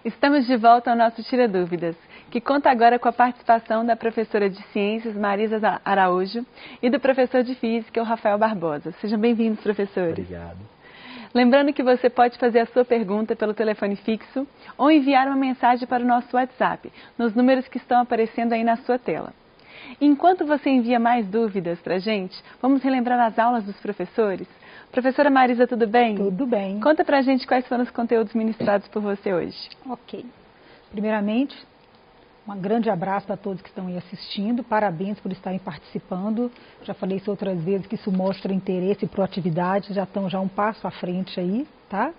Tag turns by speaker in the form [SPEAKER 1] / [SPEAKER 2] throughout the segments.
[SPEAKER 1] Estamos de volta ao nosso Tira Dúvidas, que conta agora com a participação da professora de Ciências, Marisa Araújo, e do professor de Física, o Rafael Barbosa. Sejam bem-vindos, professores.
[SPEAKER 2] Obrigado.
[SPEAKER 1] Lembrando que você pode fazer a sua pergunta pelo telefone fixo ou enviar uma mensagem para o nosso WhatsApp, nos números que estão aparecendo aí na sua tela. Enquanto você envia mais dúvidas para a gente, vamos relembrar as aulas dos professores? Professora Marisa, tudo bem?
[SPEAKER 3] Tudo bem.
[SPEAKER 1] Conta pra gente quais foram os conteúdos ministrados por você hoje.
[SPEAKER 3] Ok. Primeiramente, um grande abraço a todos que estão aí assistindo. Parabéns por estarem participando. Já falei isso outras vezes, que isso mostra interesse e proatividade. Já estão um passo à frente aí, tá?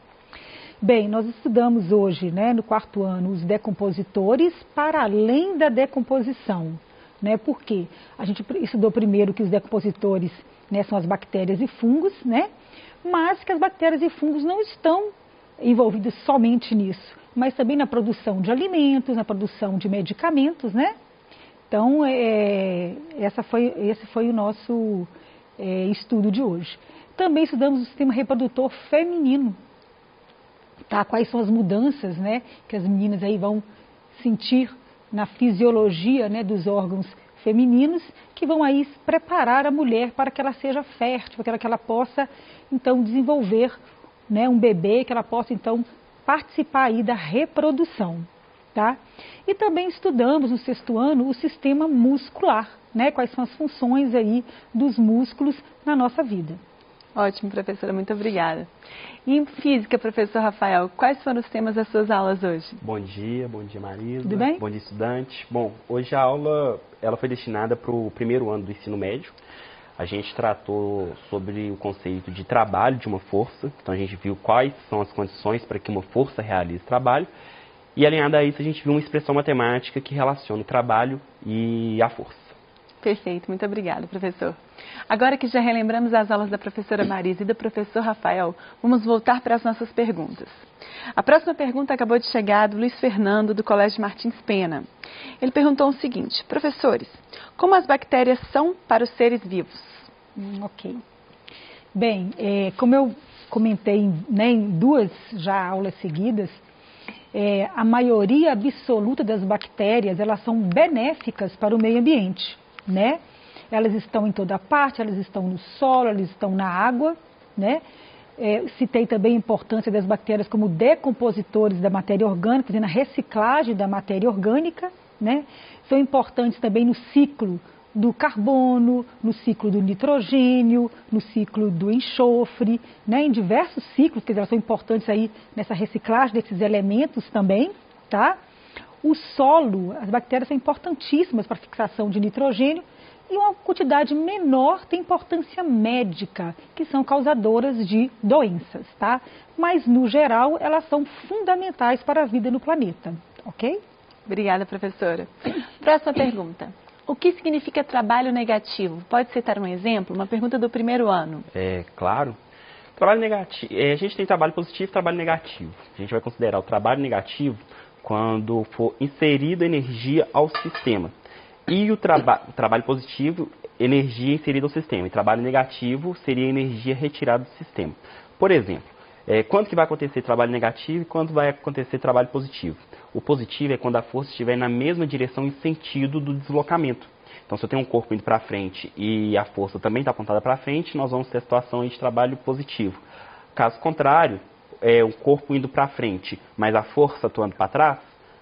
[SPEAKER 3] Bem, nós estudamos hoje, né, no quarto ano, os decompositores para além da decomposição. Né? Por quê? A gente estudou primeiro que os decompositores, né, são as bactérias e fungos, né? Mas que as bactérias e fungos não estão envolvidos somente nisso, mas também na produção de alimentos, na produção de medicamentos, né? Então, esse foi o nosso estudo de hoje. Também estudamos o sistema reprodutor feminino, tá? Quais são as mudanças, né, que as meninas aí vão sentir na fisiologia, né, dos órgãos femininos, que vão aí preparar a mulher para que ela seja fértil, para que ela possa, então, desenvolver, né, um bebê, que ela possa, então, participar aí da reprodução, tá? E também estudamos no sexto ano o sistema muscular, né, quais são as funções aí dos músculos na nossa vida.
[SPEAKER 1] Ótimo, professora, muito obrigada. E em Física, professor Rafael, quais foram os temas das suas aulas hoje?
[SPEAKER 2] Bom dia Marisa.
[SPEAKER 3] Tudo bem?
[SPEAKER 2] Bom dia, estudante. Bom, hoje a aula ela foi destinada para o primeiro ano do ensino médio. A gente tratou sobre o conceito de trabalho de uma força. Então a gente viu quais são as condições para que uma força realize trabalho. E alinhado a isso, a gente viu uma expressão matemática que relaciona o trabalho e a força.
[SPEAKER 1] Perfeito, muito obrigada, professor. Agora que já relembramos as aulas da professora Marisa e do professor Rafael, vamos voltar para as nossas perguntas. A próxima pergunta acabou de chegar do Luiz Fernando, do Colégio Martins Pena. Ele perguntou o seguinte: professores, como as bactérias são para os seres vivos?
[SPEAKER 3] Ok. Bem, como eu comentei, né, em duas já aulas seguidas, a maioria absoluta das bactérias, elas são benéficas para o meio ambiente, né? Elas estão em toda parte, elas estão no solo, elas estão na água, né? Citei também a importância das bactérias como decompositores da matéria orgânica, na reciclagem da matéria orgânica, né? São importantes também no ciclo do carbono, no ciclo do nitrogênio, no ciclo do enxofre, né? Em diversos ciclos, que elas são importantes aí nessa reciclagem desses elementos também, tá? O solo, as bactérias são importantíssimas para a fixação de nitrogênio, e uma quantidade menor tem importância médica, que são causadoras de doenças, tá? Mas, no geral, elas são fundamentais para a vida no planeta, ok?
[SPEAKER 1] Obrigada, professora. Próxima pergunta. O que significa trabalho negativo? Pode citar um exemplo? Uma pergunta do primeiro ano.
[SPEAKER 2] Claro. Trabalho negativo. A gente tem trabalho positivo e trabalho negativo. A gente vai considerar o trabalho negativo quando for inserida energia ao sistema. E o trabalho positivo, energia inserida ao sistema. E trabalho negativo seria energia retirada do sistema. Por exemplo, quando que vai acontecer trabalho negativo e quando vai acontecer trabalho positivo? O positivo é quando a força estiver na mesma direção e sentido do deslocamento. Então, se eu tenho um corpo indo para frente e a força também está apontada para frente, nós vamos ter a situação de trabalho positivo. Caso contrário, o corpo indo para frente, mas a força atuando para trás,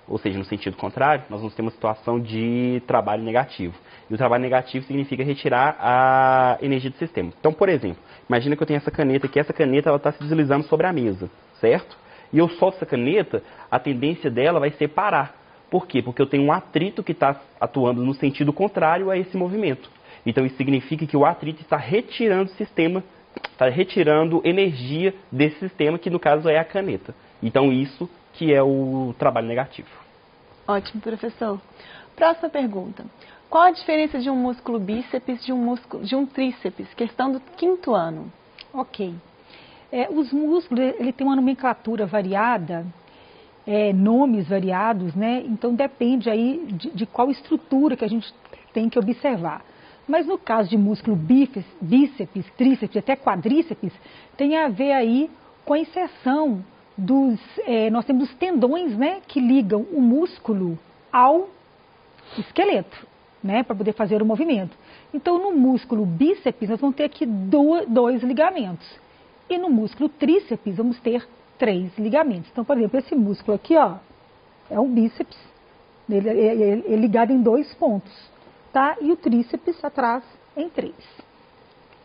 [SPEAKER 2] ou seja, no sentido contrário, nós vamos ter uma situação de trabalho negativo. E o trabalho negativo significa retirar a energia do sistema. Então, por exemplo, imagina que eu tenho essa caneta aqui, essa caneta está se deslizando sobre a mesa, certo? E eu solto essa caneta, a tendência dela vai ser parar. Por quê? Porque eu tenho um atrito que está atuando no sentido contrário a esse movimento. Então, isso significa que o atrito está retirando o sistema, está retirando energia desse sistema, que no caso é a caneta. Então, isso que é o trabalho negativo.
[SPEAKER 1] Ótimo, professor. Próxima pergunta. Qual a diferença de um músculo bíceps de um tríceps? Questão do quinto ano.
[SPEAKER 3] Ok. Os músculos, ele tem uma nomenclatura variada, nomes variados, né? Então depende aí de qual estrutura que a gente tem que observar. Mas no caso de músculo bíceps, tríceps, até quadríceps, tem a ver aí com a inserção nós temos os tendões, né, que ligam o músculo ao esqueleto, né, para poder fazer o movimento. Então, no músculo bíceps, nós vamos ter aqui dois ligamentos. E no músculo tríceps, vamos ter 3 ligamentos. Então, por exemplo, esse músculo aqui, ó, é um bíceps, ele é ligado em 2 pontos, tá? E o tríceps atrás em 3.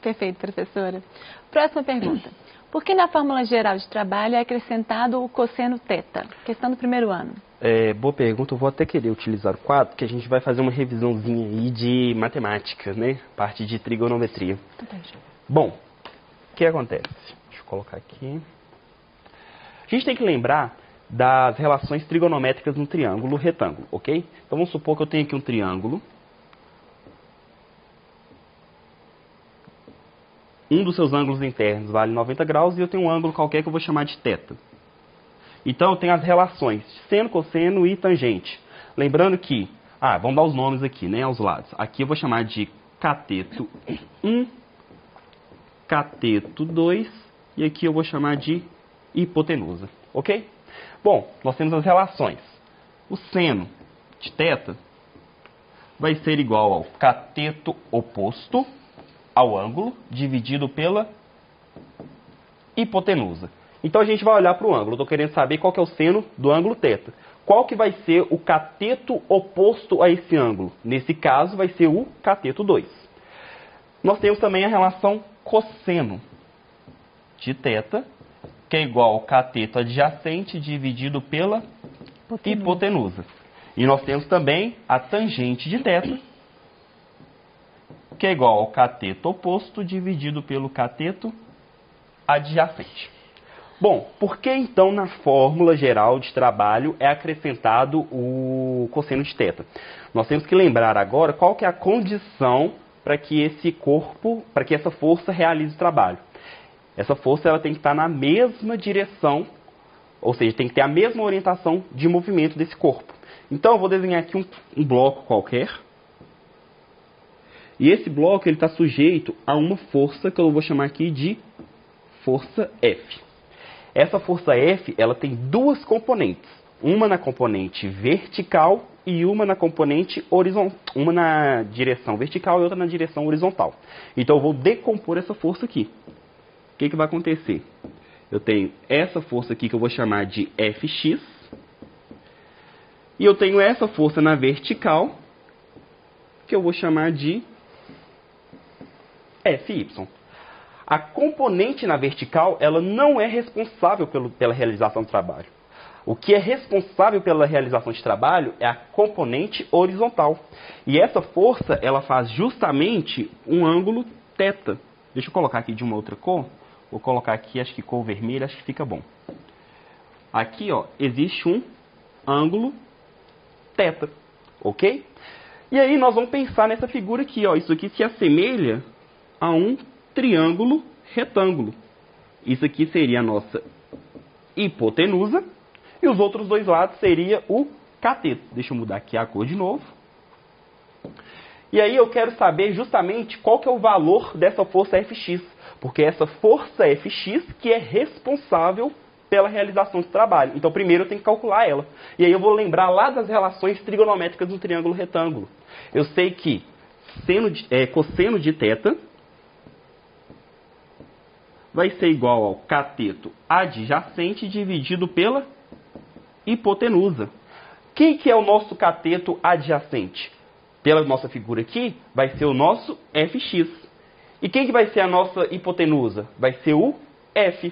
[SPEAKER 1] Perfeito, professora. Próxima pergunta. Por que na fórmula geral de trabalho é acrescentado o cosseno θ? Questão do primeiro ano.
[SPEAKER 2] Boa pergunta. Eu vou até querer utilizar o quadro, porque a gente vai fazer uma revisãozinha aí de matemática, né? Parte de trigonometria. Bom, o que acontece? Deixa eu colocar aqui. A gente tem que lembrar das relações trigonométricas no triângulo retângulo, ok? Então vamos supor que eu tenho aqui um triângulo. Um dos seus ângulos internos vale 90 graus e eu tenho um ângulo qualquer que eu vou chamar de θ. Então eu tenho as relações seno, cosseno e tangente. Lembrando que, vamos dar os nomes aqui, né, aos lados. Aqui eu vou chamar de cateto 1, cateto 2 e aqui eu vou chamar de hipotenusa, ok? Bom, nós temos as relações. O seno de θ vai ser igual ao cateto oposto ao ângulo dividido pela hipotenusa. Então a gente vai olhar para o ângulo. Eu estou querendo saber qual que é o seno do ângulo θ. Qual que vai ser o cateto oposto a esse ângulo? Nesse caso vai ser o cateto 2. Nós temos também a relação cosseno de θ, que é igual ao cateto adjacente dividido pela hipotenusa. E nós temos também a tangente de θ, que é igual ao cateto oposto dividido pelo cateto adjacente. Bom, por que então na fórmula geral de trabalho é acrescentado o cosseno de θ? Nós temos que lembrar agora qual que é a condição para que essa força realize o trabalho. Essa força ela tem que estar na mesma direção, ou seja, tem que ter a mesma orientação de movimento desse corpo. Então eu vou desenhar aqui um bloco qualquer. E esse bloco está sujeito a uma força que eu vou chamar aqui de força F. Essa força F ela tem 2 componentes. Uma na componente vertical e uma na componente horizontal. Uma na direção vertical e outra na direção horizontal. Então eu vou decompor essa força aqui. O que vai acontecer? Eu tenho essa força aqui que eu vou chamar de Fx. E eu tenho essa força na vertical que eu vou chamar de Fy. A componente na vertical, ela não é responsável pela realização do trabalho. O que é responsável pela realização de trabalho é a componente horizontal. E essa força, ela faz justamente um ângulo θ. Deixa eu colocar aqui de uma outra cor. Vou colocar aqui, acho que cor vermelha, acho que fica bom. Aqui, ó, existe um ângulo θ, ok? E aí nós vamos pensar nessa figura aqui, ó. Isso aqui se assemelha a um triângulo retângulo. Isso aqui seria a nossa hipotenusa e os outros 2 lados seria o cateto. Deixa eu mudar aqui a cor de novo. E aí eu quero saber justamente qual que é o valor dessa força Fx, porque é essa força Fx que é responsável pela realização do trabalho. Então primeiro eu tenho que calcular ela. E aí eu vou lembrar lá das relações trigonométricas do triângulo retângulo. Eu sei que cosseno de θ vai ser igual ao cateto adjacente dividido pela hipotenusa. Quem que é o nosso cateto adjacente? Pela nossa figura aqui, vai ser o nosso Fx. E quem que vai ser a nossa hipotenusa? Vai ser o F.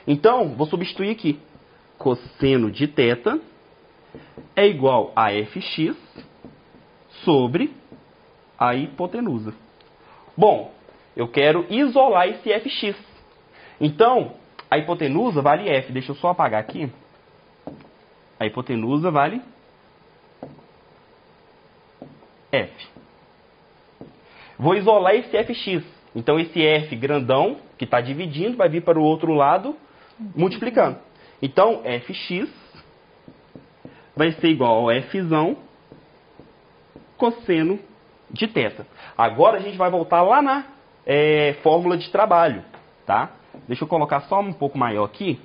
[SPEAKER 2] Então, vou substituir aqui. Cosseno de θ é igual a Fx sobre a hipotenusa. Bom, eu quero isolar esse Fx. Então, a hipotenusa vale F. Deixa eu só apagar aqui. A hipotenusa vale F. Vou isolar esse Fx. Então, esse F grandão, que está dividindo, vai vir para o outro lado, multiplicando. Então, Fx vai ser igual ao Fzão cosseno de θ. Agora, a gente vai voltar lá na fórmula de trabalho, tá? Deixa eu colocar só um pouco maior aqui.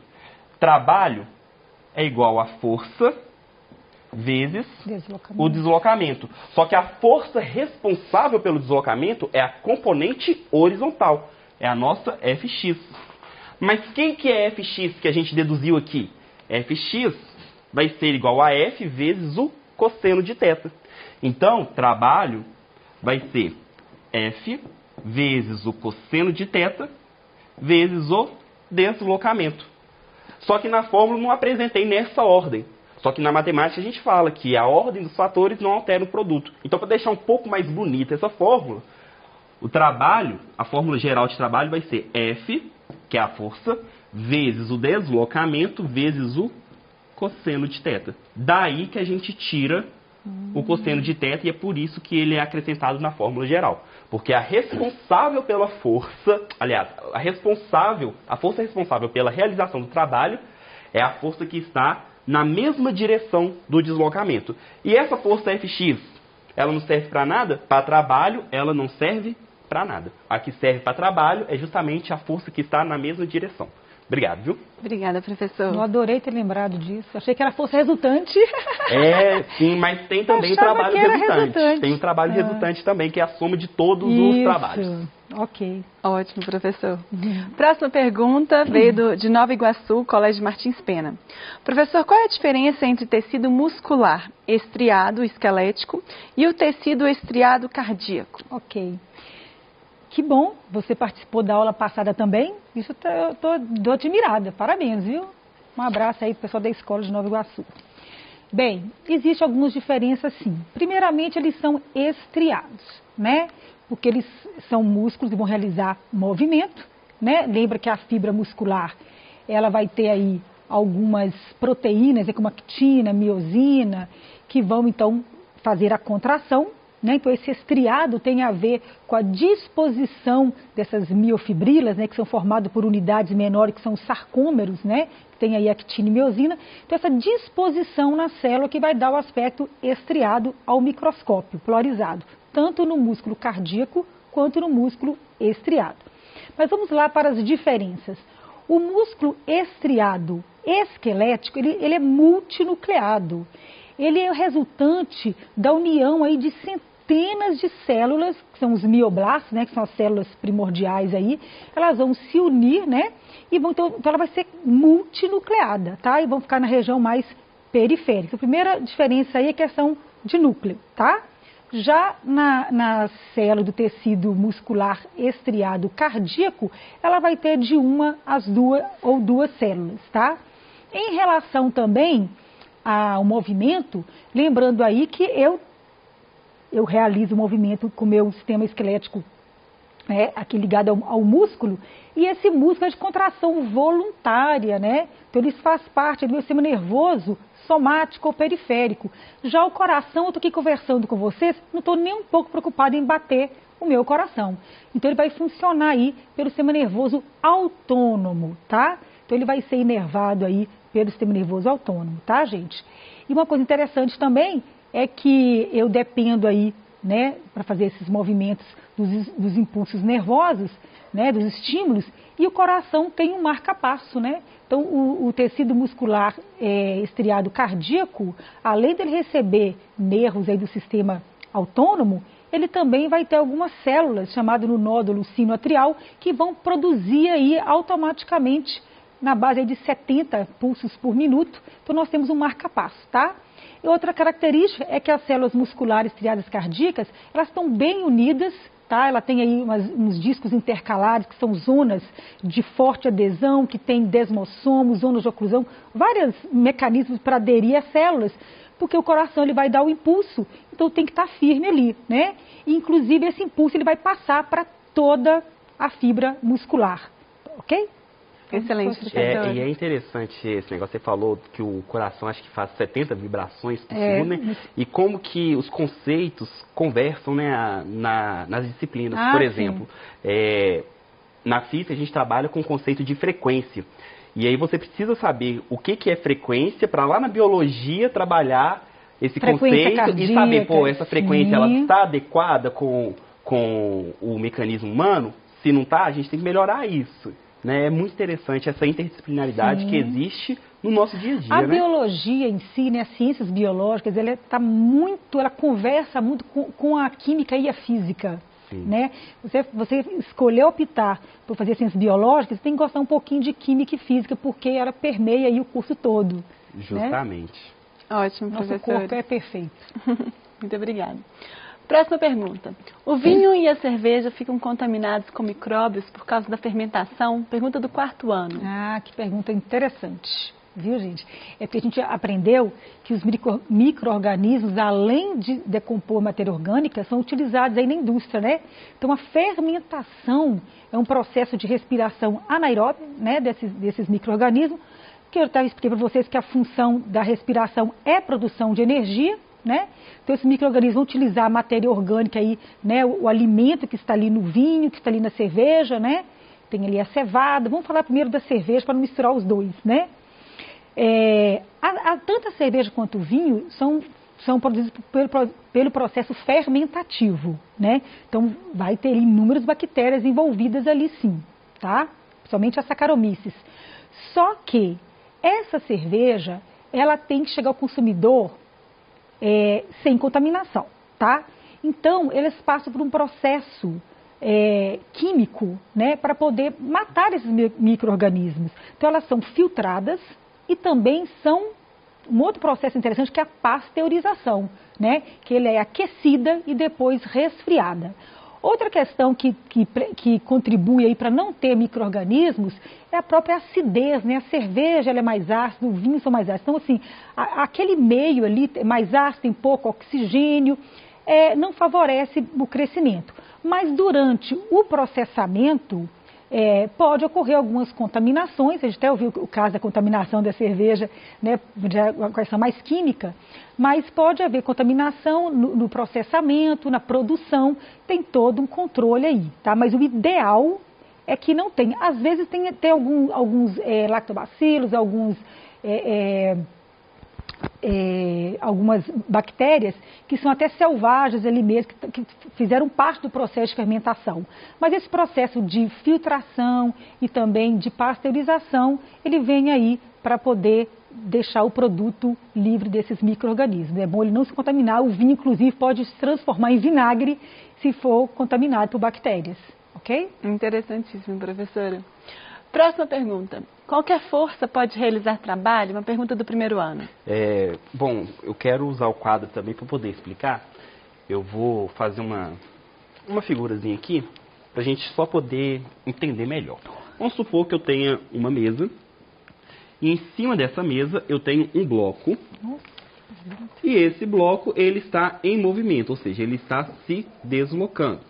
[SPEAKER 2] trabalho é igual a força vezes o deslocamento. Só que a força responsável pelo deslocamento é a componente horizontal. É a nossa Fx. Mas quem que é Fx que a gente deduziu aqui? Fx vai ser igual a F vezes o cosseno de θ. Então, trabalho vai ser F vezes o cosseno de θ vezes o deslocamento. Só que na fórmula não apresentei nessa ordem. Só que na matemática a gente fala que a ordem dos fatores não altera o produto. Então, para deixar um pouco mais bonita essa fórmula, o trabalho, a fórmula geral de trabalho vai ser F, que é a força, vezes o deslocamento, vezes o cosseno de θ. Daí que a gente tira o cosseno de θ e é por isso que ele é acrescentado na fórmula geral. Porque a responsável pela força, aliás, a força responsável pela realização do trabalho é a força que está na mesma direção do deslocamento. E essa força Fx, ela não serve para nada? Para trabalho, ela não serve para nada. A que serve para trabalho é justamente a força que está na mesma direção. Obrigado, viu?
[SPEAKER 1] Obrigada, professor.
[SPEAKER 3] Eu adorei ter lembrado disso. Achei que era força resultante.
[SPEAKER 2] Sim, mas tem também o trabalho resultante. Tem o trabalho resultante também, que é a soma de todos os trabalhos.
[SPEAKER 3] Ok.
[SPEAKER 1] Ótimo, professor. Próxima pergunta veio de Nova Iguaçu, Colégio Martins Pena. Professor, qual é a diferença entre tecido muscular estriado esquelético e o tecido estriado cardíaco?
[SPEAKER 3] Ok. Que bom, você participou da aula passada também. Isso eu tô admirada. Parabéns, viu? Um abraço aí pro pessoal da escola de Nova Iguaçu. Bem, existem algumas diferenças sim. Primeiramente, eles são estriados, né? Porque eles são músculos e vão realizar movimento, né? Lembra que a fibra muscular, ela vai ter aí algumas proteínas, como actina, miosina, que vão então fazer a contração, né? Então esse estriado tem a ver com a disposição dessas miofibrilas, né? Que são formadas por unidades menores, que são os sarcômeros, né? Que tem aí actina e miosina. Então essa disposição na célula que vai dar o aspecto estriado ao microscópio, polarizado, tanto no músculo cardíaco quanto no músculo estriado. Mas vamos lá para as diferenças. O músculo estriado esquelético, ele é multinucleado. Ele é o resultante da união aí de centenas de células, que são os mioblastos, né, que são as células primordiais aí. Elas vão se unir, né, e então ela vai ser multinucleada, tá? E vão ficar na região mais periférica. A primeira diferença aí é a questão de núcleo, tá? Já na célula do tecido muscular estriado cardíaco, ela vai ter de uma às duas células, tá? Em relação também ao movimento, lembrando aí que eu realizo o movimento com o meu sistema esquelético aqui ligado ao músculo, e esse músculo é de contração voluntária, né? Então ele faz parte do meu sistema nervoso somático ou periférico. Já o coração, eu estou aqui conversando com vocês, não estou nem um pouco preocupada em bater o meu coração. Então ele vai funcionar aí pelo sistema nervoso autônomo, tá? Então ele vai ser inervado aí pelo sistema nervoso autônomo, tá, gente? E uma coisa interessante também é que eu dependo aí, né, para fazer esses movimentos dos impulsos nervosos, né, dos estímulos, e o coração tem um marca-passo, né? Então, o tecido muscular estriado cardíaco, além dele receber nervos aí do sistema autônomo, ele também vai ter algumas células, chamadas no nódulo sinoatrial, que vão produzir aí automaticamente, na base aí de 70 pulsos por minuto. Então, nós temos um marca-passo, tá? E outra característica é que as células musculares estriadas cardíacas, elas estão bem unidas, tá? Ela tem aí uns discos intercalares, que são zonas de forte adesão, que tem desmossomos, zonas de oclusão, vários mecanismos para aderir às células, porque o coração ele vai dar o impulso, então tem que estar firme ali, né? E, inclusive, esse impulso ele vai passar para toda a fibra muscular, ok?
[SPEAKER 1] Excelente, professor.
[SPEAKER 2] E é interessante esse negócio, você falou que o coração acho que faz 70 vibrações por segundo, né? E como que os conceitos conversam, né, nas disciplinas. Por exemplo, na física a gente trabalha com o conceito de frequência. E aí você precisa saber o que é frequência para lá na biologia trabalhar esse conceito cardíaca, e saber, essa frequência ela está adequada com o mecanismo humano? Se não está, a gente tem que melhorar isso. né? É muito interessante essa interdisciplinaridade que existe no nosso dia a dia,
[SPEAKER 3] A
[SPEAKER 2] né?
[SPEAKER 3] biologia em si, né, as ciências biológicas, ela conversa muito com a química e a física. Né? Você escolheu optar por fazer ciências biológicas, você tem que gostar um pouquinho de química e física, porque ela permeia aí o curso todo.
[SPEAKER 2] Justamente.
[SPEAKER 1] Né? Ótimo,
[SPEAKER 3] Nosso
[SPEAKER 1] professor.
[SPEAKER 3] corpo é perfeito.
[SPEAKER 1] Muito obrigada. Próxima pergunta. O vinho e a cerveja ficam contaminados com micróbios por causa da fermentação? Pergunta do 4º ano.
[SPEAKER 3] Ah, que pergunta interessante. Viu, gente? É porque a gente aprendeu que os micro-organismos, além de decompor matéria orgânica, são utilizados aí na indústria, né? Então, a fermentação é um processo de respiração anaeróbica, né, desses micro-organismos, que eu expliquei para vocês que a função da respiração é produção de energia, né? Então, esses micro-organismos vão utilizar a matéria orgânica aí, né, o alimento que está ali no vinho, que está ali na cerveja, né? Tem ali a cevada. Vamos falar primeiro da cerveja para não misturar os dois, né? Tanto a cerveja quanto o vinho são produzidos pelo processo fermentativo, né? Então, vai ter inúmeras bactérias envolvidas ali sim, tá? Principalmente a Saccharomyces. Só que essa cerveja, ela tem que chegar ao consumidor sem contaminação, tá? Então, eles passam por um processo químico, né? Para poder matar esses micro-organismos. Então, elas são filtradas, e também são um outro processo interessante que é a pasteurização, né? Que ele é aquecida e depois resfriada. Outra questão que contribui aí para não ter micro-organismos é a própria acidez, né? A cerveja ela é mais ácida, o vinho são mais ácidos. Então, assim, aquele meio ali mais ácido, tem pouco oxigênio, não favorece o crescimento. Mas durante o processamento, pode ocorrer algumas contaminações, a gente até ouviu o caso da contaminação da cerveja, né, uma questão mais química, mas pode haver contaminação no processamento, na produção, tem todo um controle aí, tá? Mas o ideal é que não tenha. Às vezes tem alguns lactobacilos, algumas bactérias que são até selvagens ali mesmo, que fizeram parte do processo de fermentação. Mas esse processo de filtração e também de pasteurização, ele vem aí para poder deixar o produto livre desses micro-organismos. É bom ele não se contaminar, o vinho inclusive pode se transformar em vinagre se for contaminado por bactérias, ok?
[SPEAKER 1] Interessantíssimo, professora. Próxima pergunta. Qualquer força pode realizar trabalho? Uma pergunta do 1º ano.
[SPEAKER 2] Bom, eu quero usar o quadro também para poder explicar. Eu vou fazer uma figurazinha aqui para a gente só poder entender melhor. Vamos supor que eu tenha uma mesa e em cima dessa mesa eu tenho um bloco. E esse bloco ele está em movimento, ou seja, ele está se deslocando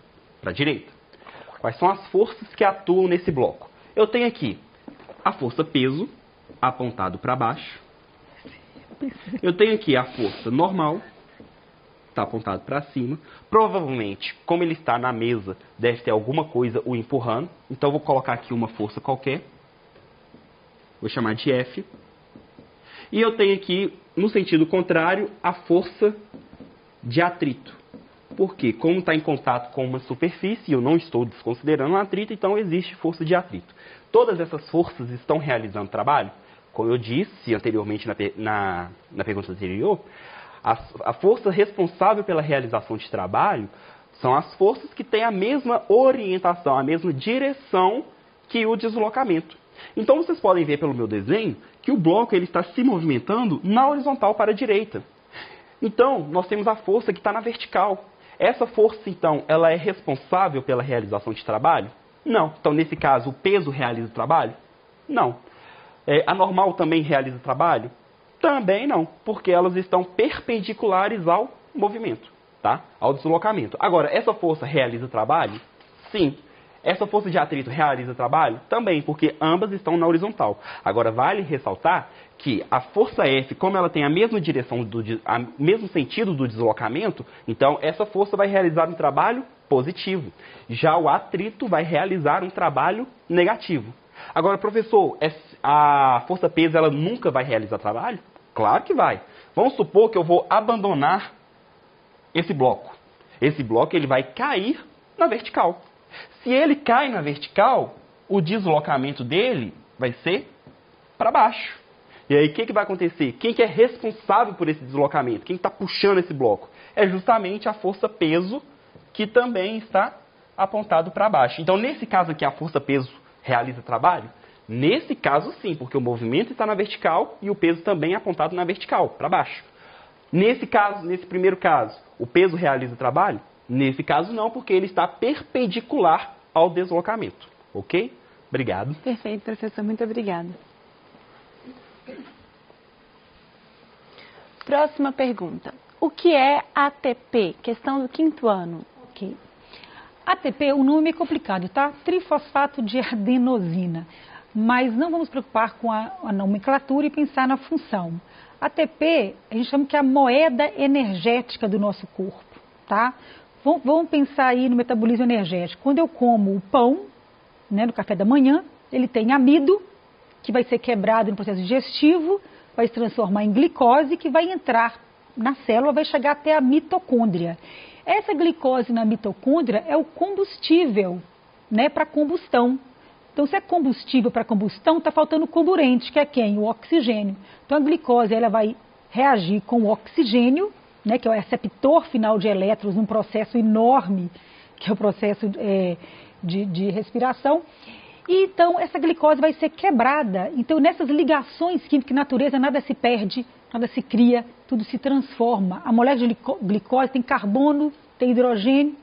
[SPEAKER 2] para a direita. Quais são as forças que atuam nesse bloco? Eu tenho aqui a força peso, apontado para baixo. Eu tenho aqui a força normal, está apontado para cima. Provavelmente, como ele está na mesa, deve ter alguma coisa o empurrando. Então, eu vou colocar aqui uma força qualquer. Vou chamar de F. E eu tenho aqui, no sentido contrário, a força de atrito. Porque, como está em contato com uma superfície, eu não estou desconsiderando o atrito, então existe força de atrito. Todas essas forças estão realizando trabalho? Como eu disse anteriormente na pergunta anterior, a força responsável pela realização de trabalho são as forças que têm a mesma orientação, a mesma direção que o deslocamento. Então, vocês podem ver pelo meu desenho que o bloco ele está se movimentando na horizontal para a direita. Então, nós temos a força que está na vertical. Essa força, então, ela é responsável pela realização de trabalho? Não. Então, nesse caso, o peso realiza o trabalho? Não. A normal também realiza o trabalho? Também não, porque elas estão perpendiculares ao movimento, tá? Ao deslocamento. Agora, essa força realiza o trabalho? Sim. Essa força de atrito realiza o trabalho? Também, porque ambas estão na horizontal. Agora, vale ressaltar que a força F, como ela tem a mesma direção, mesmo sentido do deslocamento, então essa força vai realizar um trabalho positivo. Já o atrito vai realizar um trabalho negativo. Agora, professor, a força peso ela nunca vai realizar trabalho? Claro que vai. Vamos supor que eu vou abandonar esse bloco. Esse bloco ele vai cair na vertical. Se ele cai na vertical, o deslocamento dele vai ser para baixo. E aí, o que vai acontecer? Quem que é responsável por esse deslocamento? Quem está puxando esse bloco? É justamente a força-peso, que também está apontado para baixo. Então, nesse caso aqui, a força-peso realiza trabalho? Nesse caso, sim, porque o movimento está na vertical e o peso também é apontado na vertical, para baixo. Nesse caso, nesse primeiro caso, o peso realiza trabalho? Nesse caso, não, porque ele está perpendicular ao deslocamento. Ok? Obrigado.
[SPEAKER 1] Perfeito, professor. Muito obrigada. Próxima pergunta. O que é ATP? Questão do 5º ano.
[SPEAKER 3] Ok. ATP, o nome é complicado, tá? Trifosfato de adenosina. Mas não vamos preocupar com a nomenclatura e pensar na função. ATP, a gente chama que é a moeda energética do nosso corpo, tá? Vamos pensar aí no metabolismo energético. Quando eu como o pão, né, no café da manhã, ele tem amido, que vai ser quebrado no processo digestivo, vai se transformar em glicose, que vai entrar na célula, vai chegar até a mitocôndria. Essa glicose na mitocôndria é o combustível, né, para combustão. Então, se é combustível para combustão, está faltando comburente, que é quem? O oxigênio. Então, a glicose ela vai reagir com o oxigênio, né, que é o receptor final de elétrons num processo enorme, que é o processo de respiração. E, então, essa glicose vai ser quebrada. Então, nessas ligações químicas na natureza, nada se perde, nada se cria, tudo se transforma. A molécula de glicose tem carbono, tem hidrogênio,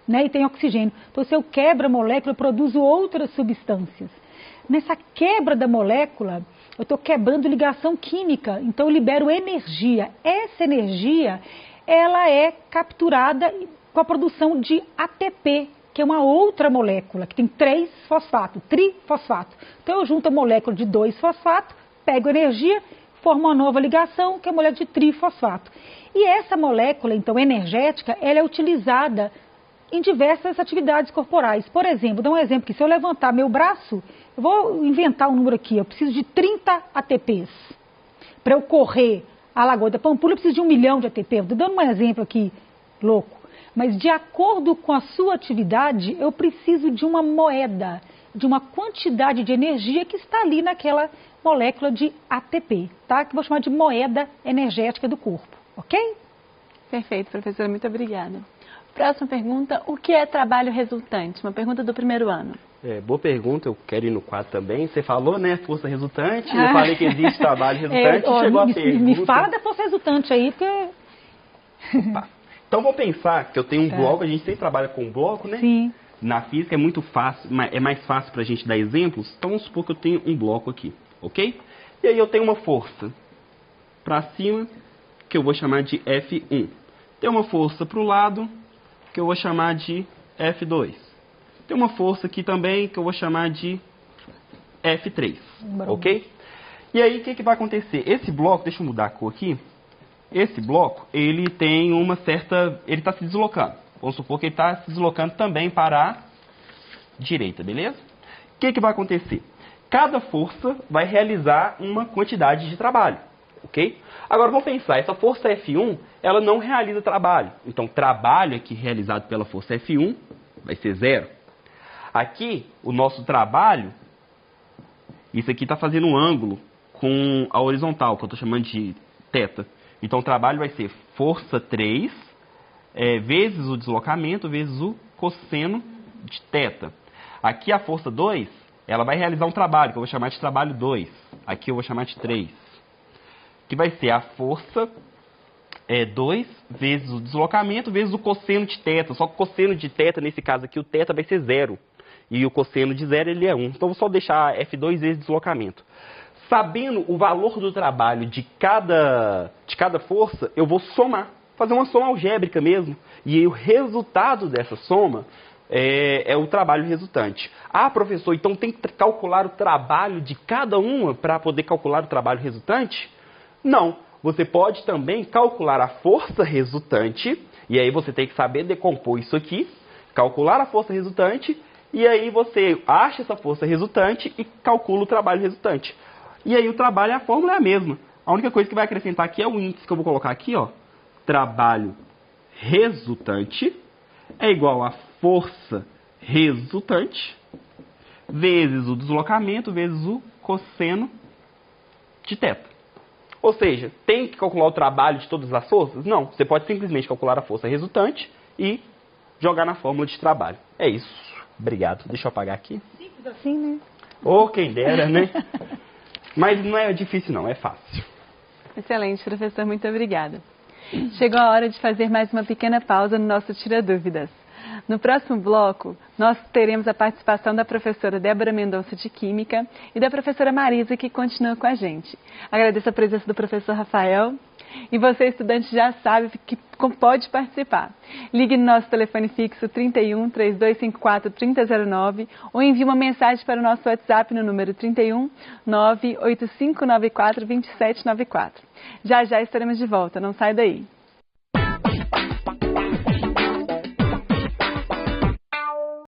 [SPEAKER 3] né, e tem oxigênio. Então, se eu quebro a molécula, eu produzo outras substâncias. Nessa quebra da molécula, eu estou quebrando ligação química, então eu libero energia. Essa energia, ela é capturada com a produção de ATP, que é uma outra molécula, que tem 3 fosfatos, trifosfato. Então, eu junto a molécula de 2 fosfatos, pego energia, formo uma nova ligação, que é a molécula de trifosfato. E essa molécula, então, energética, ela é utilizada em diversas atividades corporais. Por exemplo, dá um exemplo aqui, se eu levantar meu braço, eu vou inventar um número aqui, eu preciso de 30 ATPs. Para eu correr a Lagoa da Pampulha, eu preciso de 1 milhão de ATP. Estou dando um exemplo aqui, louco. Mas de acordo com a sua atividade, eu preciso de uma moeda, de uma quantidade de energia que está ali naquela molécula de ATP, tá? Que eu vou chamar de moeda energética do corpo, ok?
[SPEAKER 1] Perfeito, professora, muito obrigada. Próxima pergunta, o que é trabalho resultante? Uma pergunta do 1º ano.
[SPEAKER 2] Boa pergunta, eu quero ir no 4 também. Você falou, né, força resultante, eu falei que existe trabalho resultante, chegou a pergunta.
[SPEAKER 3] Me fala da força resultante aí, porque...
[SPEAKER 2] Opa. Então, vou pensar que eu tenho um bloco, a gente sempre trabalha com um bloco, né?
[SPEAKER 3] Sim.
[SPEAKER 2] Na física é muito fácil, é mais fácil para a gente dar exemplos. Então, vamos supor que eu tenho um bloco aqui, ok? E aí eu tenho uma força para cima, que eu vou chamar de F1. Tem uma força para o lado, que eu vou chamar de F2. Tem uma força aqui também, que eu vou chamar de F3, ok? E aí, o que vai acontecer? Esse bloco, deixa eu mudar a cor aqui. Esse bloco, ele tem uma certa... Ele está se deslocando. Vamos supor que ele está se deslocando também para a direita, beleza? O que vai acontecer? Cada força vai realizar uma quantidade de trabalho, ok? Agora, vamos pensar, essa força F1, ela não realiza trabalho. Então, trabalho aqui realizado pela força F1 vai ser 0. Aqui, o nosso trabalho, isso aqui está fazendo um ângulo com a horizontal, que eu estou chamando de θ. Então, o trabalho vai ser força 3, vezes o deslocamento, vezes o cosseno de θ. Aqui, a força 2, ela vai realizar um trabalho, que eu vou chamar de trabalho 2. Aqui eu vou chamar de 3. Que vai ser a força 2 vezes o deslocamento, vezes o cosseno de θ. Só que o cosseno de θ, nesse caso aqui, o θ vai ser 0. E o cosseno de 0, ele é 1. Então, vou só deixar F2 vezes deslocamento. Sabendo o valor do trabalho de cada força, eu vou somar. Fazer uma soma algébrica mesmo. E aí, o resultado dessa soma é o trabalho resultante. Ah, professor, então tem que calcular o trabalho de cada uma para poder calcular o trabalho resultante? Não. Você pode também calcular a força resultante, e aí você tem que saber decompor isso aqui, calcular a força resultante, e aí você acha essa força resultante e calcula o trabalho resultante. E aí o trabalho, a fórmula é a mesma. A única coisa que vai acrescentar aqui é o índice que eu vou colocar aqui, ó. Trabalho resultante é igual a força resultante vezes o deslocamento, vezes o cosseno de θ. Ou seja, tem que calcular o trabalho de todas as forças? Não, você pode simplesmente calcular a força resultante e jogar na fórmula de trabalho. É isso. Obrigado. Deixa eu apagar aqui.
[SPEAKER 3] Simples assim, né?
[SPEAKER 2] Ou quem dera, né? Mas não é difícil não, é fácil.
[SPEAKER 1] Excelente, professor. Muito obrigada. Chegou a hora de fazer mais uma pequena pausa no nosso Tira Dúvidas. No próximo bloco, nós teremos a participação da professora Débora Mendonça de Química e da professora Marisa, que continua com a gente. Agradeço a presença do professor Rafael. E você, estudante, já sabe que pode participar. Ligue no nosso telefone fixo 31 3254 3009 ou envie uma mensagem para o nosso WhatsApp no número 31 98594 2794. Já estaremos de volta, não sai daí.